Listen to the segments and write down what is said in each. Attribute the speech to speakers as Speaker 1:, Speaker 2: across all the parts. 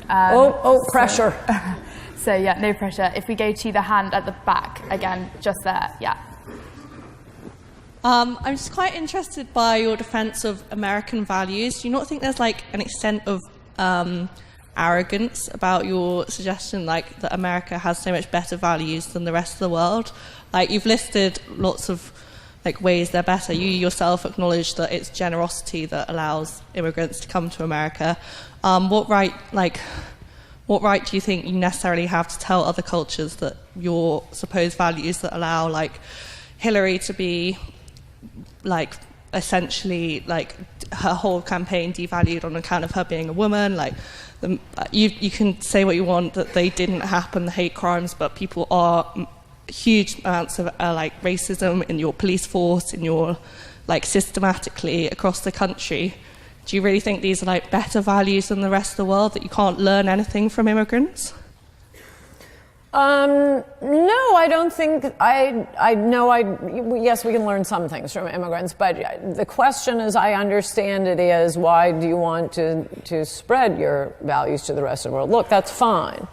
Speaker 1: question.
Speaker 2: Pressure.
Speaker 1: So yeah, no pressure. If we go to the hand at the back, again, just there, yeah.
Speaker 3: I'm just quite interested by your defense of American values. Do you not think there's like an extent of arrogance about your suggestion, like that America has so much better values than the rest of the world? Like, you've listed lots of like ways they're better. You yourself acknowledge that it's generosity that allows immigrants to come to America. What right do you think you necessarily have to tell other cultures that your supposed values that allow like Hillary to be like essentially like her whole campaign devalued on account of her being a woman? Like, you can say what you want, that they didn't happen, the hate crimes, but people are huge amounts of like racism in your police force, in your like systematically across the country. Do you really think these are like better values than the rest of the world, that you can't learn anything from immigrants?
Speaker 2: No, I don't think, yes, we can learn some things from immigrants, but the question, as I understand it, is why do you want to spread your values to the rest of the world? Look, that's fine.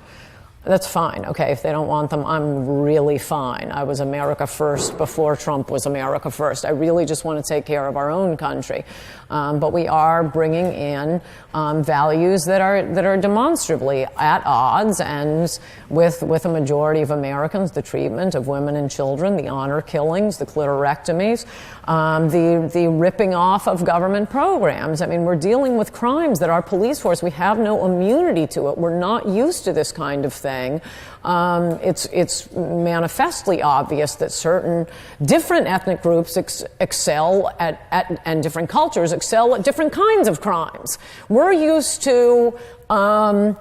Speaker 2: That's fine, okay, if they don't want them, I'm really fine. I was America first before Trump was America first. I really just want to take care of our own country. But we are bringing in values that are demonstrably at odds and with a majority of Americans, the treatment of women and children, the honor killings, the clitorectomies, the ripping off of government programs. I mean, we're dealing with crimes that our police force, we have no immunity to it. We're not used to this kind of thing. It's manifestly obvious that certain different ethnic groups excel and different cultures excel at different kinds of crimes. We're used to, for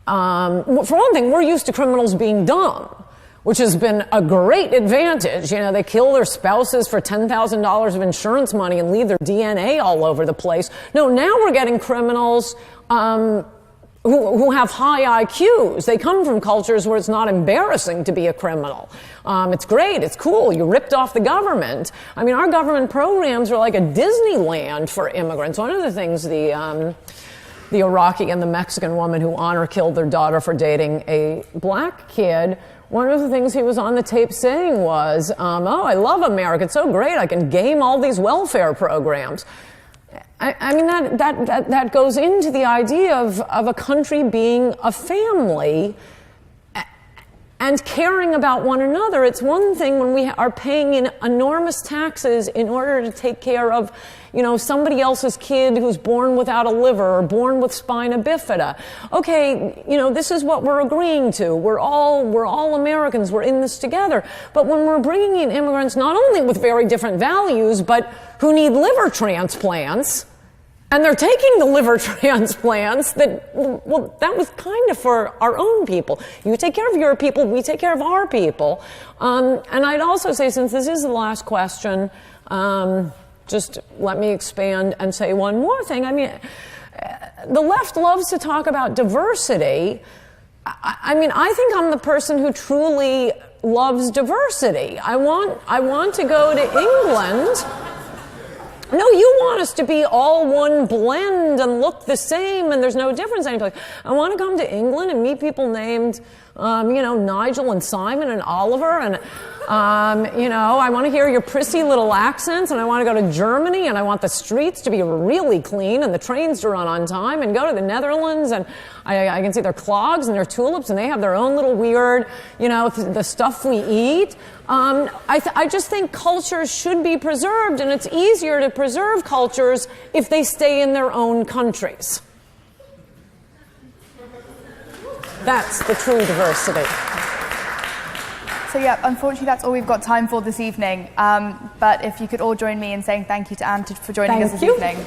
Speaker 2: one thing, we're used to criminals being dumb, which has been a great advantage. You know, they kill their spouses for $10,000 of insurance money and leave their DNA all over the place. No, now we're getting criminals who have high IQs. They come from cultures where it's not embarrassing to be a criminal. It's great, it's cool, you ripped off the government. I mean, our government programs are like a Disneyland for immigrants. One of the things the Iraqi and the Mexican woman who honor killed their daughter for dating a black kid, one of the things he was on the tape saying was, oh, I love America, it's so great, I can game all these welfare programs. I mean, that goes into the idea of a country being a family and caring about one another. It's one thing when we are paying in enormous taxes in order to take care of, you know, somebody else's kid who's born without a liver or born with spina bifida. Okay, you know, this is what we're agreeing to. We're all Americans. We're in this together. But when we're bringing in immigrants, not only with very different values, but who need liver transplants, and they're taking the liver transplants that was kind of for our own people. You take care of your people, we take care of our people. And I'd also say, since this is the last question, just let me expand and say one more thing. I mean, the left loves to talk about diversity. I mean, I think I'm the person who truly loves diversity. I want to go to England. No, you want us to be all one blend and look the same and there's no difference anymore. I want to come to England and meet people named, Nigel and Simon and Oliver and, I want to hear your prissy little accents, and I want to go to Germany, and I want the streets to be really clean and the trains to run on time, and go to the Netherlands, and I can see their clogs and their tulips, and they have their own little weird, the stuff we eat. I just think cultures should be preserved, and it's easier to preserve cultures if they stay in their own countries. That's the true diversity.
Speaker 1: So yeah, unfortunately that's all we've got time for this evening. But if you could all join me in saying thank you to Ann for joining us this evening.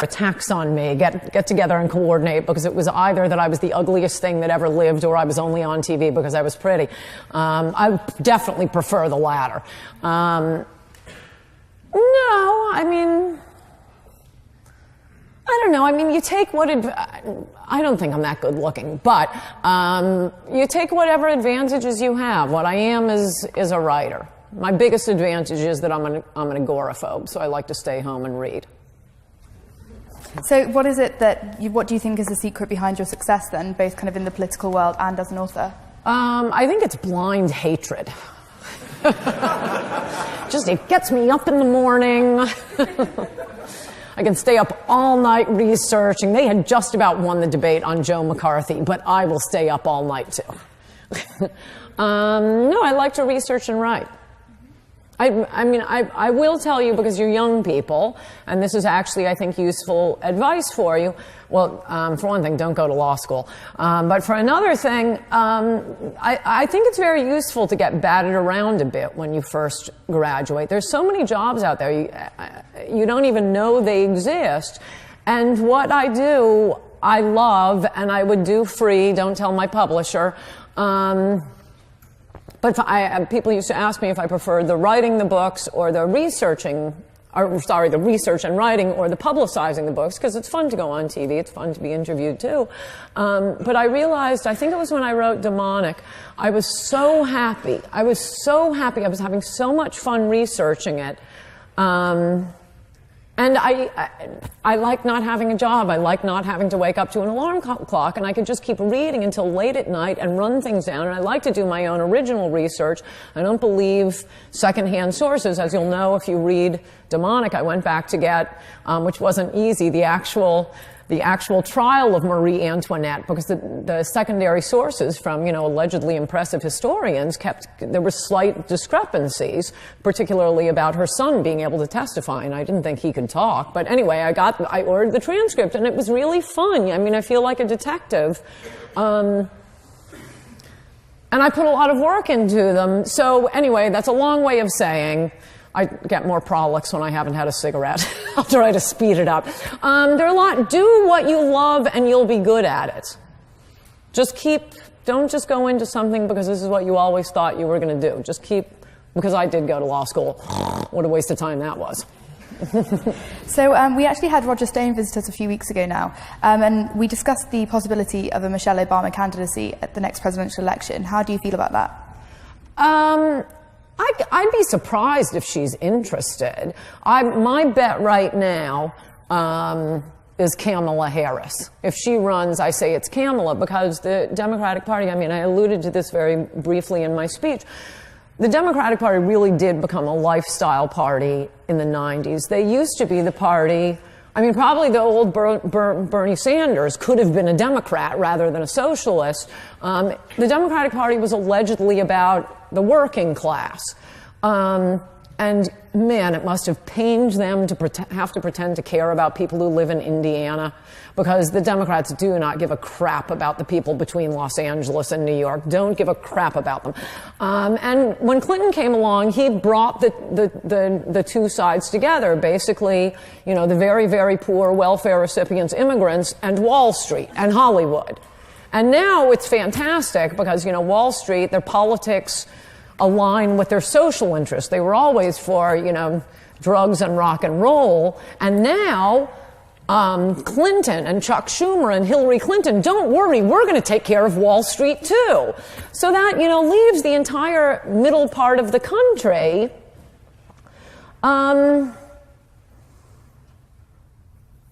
Speaker 2: Attacks on me, get together and coordinate, because it was either that I was the ugliest thing that ever lived or I was only on TV because I was pretty. I definitely prefer the latter. No, I mean, I don't know. I mean, you take I don't think I'm that good looking, but you take whatever advantages you have. What I am is a writer. My biggest advantage is that I'm an agoraphobe, so I like to stay home and read.
Speaker 1: So what is it what do you think is the secret behind your success then, both kind of in the political world and as an author?
Speaker 2: I think it's blind hatred. It gets me up in the morning. I can stay up all night researching. They had just about won the debate on Joe McCarthy, but I will stay up all night too. No, I like to research and write. I will tell you, because you're young people, and this is actually, I think, useful advice for you. Well, for one thing, don't go to law school. But for another thing, I think it's very useful to get batted around a bit when you first graduate. There's so many jobs out there, you don't even know they exist. And what I do, I love, and I would do free, don't tell my publisher. But people used to ask me if I preferred the writing the books or the research and writing or the publicizing the books, because it's fun to go on TV, it's fun to be interviewed too. But I realized, I think it was when I wrote Demonic, I was so happy. I was having so much fun researching it. And I like not having a job. I like not having to wake up to an alarm clock, and I could just keep reading until late at night and run things down. And I like to do my own original research. I don't believe secondhand sources. As you'll know if you read Demonic, I went back to get, which wasn't easy, the actual trial of Marie Antoinette, because the secondary sources from, allegedly impressive historians there were slight discrepancies, particularly about her son being able to testify, and I didn't think he could talk. But anyway, I ordered the transcript, and it was really fun. I feel like a detective. And I put a lot of work into them. So anyway, that's a long way of saying I get more prolix when I haven't had a cigarette. I'll try to speed it up. Do what you love and you'll be good at it. Don't just go into something because this is what you always thought you were going to do. Because I did go to law school. What a waste of time that was.
Speaker 1: So we actually had Roger Stone visit us a few weeks ago now, and we discussed the possibility of a Michelle Obama candidacy at the next presidential election. How do you feel about that?
Speaker 2: I'd be surprised if she's interested. My bet right now is Kamala Harris. If she runs, I say it's Kamala, because the Democratic Party, I alluded to this very briefly in my speech, the Democratic Party really did become a lifestyle party in the 90s. They used to be the party, probably the old Bernie Sanders could have been a Democrat rather than a socialist. The Democratic Party was allegedly about the working class. And man, it must have pained them to have to pretend to care about people who live in Indiana, because the Democrats do not give a crap about the people between Los Angeles and New York. Don't give a crap about them. And when Clinton came along, he brought the two sides together, basically, the very, very poor welfare recipients, immigrants, and Wall Street and Hollywood. And now it's fantastic because, Wall Street, their politics align with their social interests. They were always for, drugs and rock and roll. And now, Clinton and Chuck Schumer and Hillary Clinton, don't worry, we're going to take care of Wall Street too. So that, leaves the entire middle part of the country,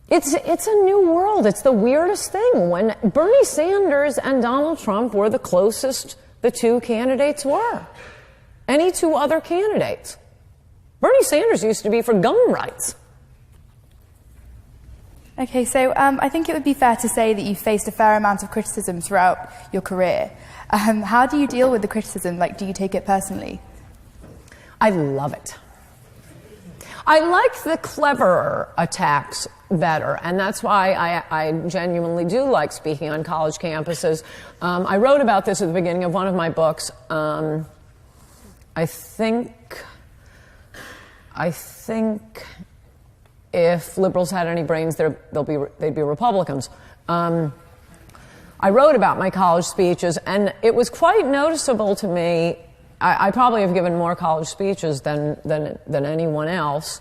Speaker 2: It's a new world. It's the weirdest thing. When Bernie Sanders and Donald Trump were the closest the two candidates were. Any two other candidates. Bernie Sanders used to be for gun rights.
Speaker 1: Okay, so I think it would be fair to say that you've faced a fair amount of criticism throughout your career. How do you deal with the criticism? Do you take it personally?
Speaker 2: I love it. I like the cleverer attacks better, and that's why I genuinely do like speaking on college campuses. I wrote about this at the beginning of one of my books. I think if liberals had any brains, they'd be Republicans. I wrote about my college speeches, and it was quite noticeable to me. I probably have given more college speeches than anyone else.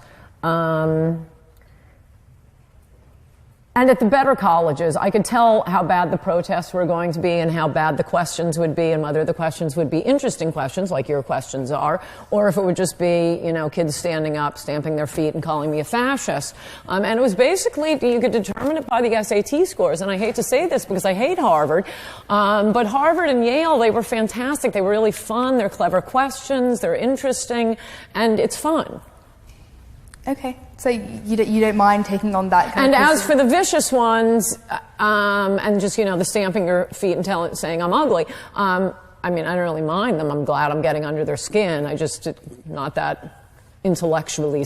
Speaker 2: And at the better colleges, I could tell how bad the protests were going to be and how bad the questions would be and whether the questions would be interesting questions like your questions are, or if it would just be, you know, kids standing up, stamping their feet and calling me a fascist. And it was basically, you could determine it by the SAT scores. And I hate to say this because I hate Harvard, but Harvard and Yale, they were fantastic. They were really fun. They're clever questions. They're interesting. And it's fun.
Speaker 1: Okay, so you don't mind taking on that kind
Speaker 2: and
Speaker 1: of...
Speaker 2: And as for the vicious ones, and just, you know, the stamping your feet and saying I'm ugly, I mean, I don't really mind them. I'm glad I'm getting under their skin. I just, not that intellectually